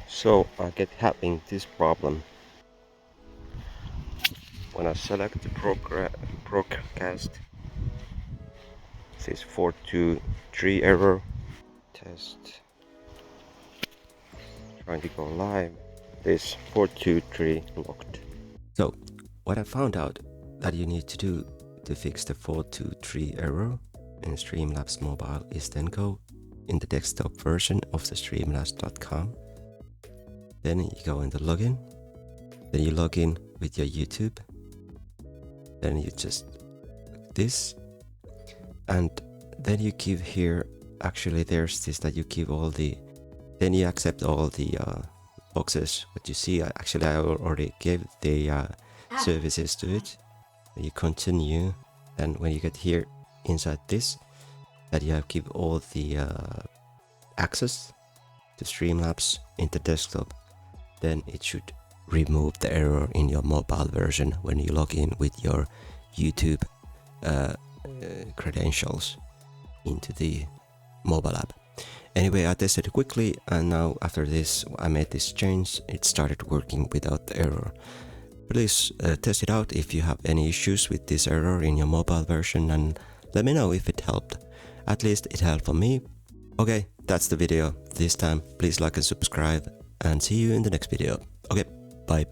So I get having this problem when I select the broadcast. It says 423 error. Test. Trying to go live. This 423 locked. So what I found out that you need to do to fix the 423 error in Streamlabs mobile is then go in the desktop version of the streamlabs.com. Then you go in the login. Then you log in with your YouTube. Then you just this, and then you give here, actually there's this that you give all the, then you accept all the boxes what you see. Actually I already gave the services to it. You continue, and when you get here inside this, that you have give all the access to Streamlabs in the desktop, then it should remove the error in your mobile version when you log in with your YouTube credentials into the mobile app. Anyway, I tested it quickly, and now after this I made this change. It started working without the error. Please test it out if you have any issues with this error in your mobile version, and let me know if it helped. At least it helped for me. Okay, that's the video this time. Please like and subscribe, and see you in the next video. Okay, bye.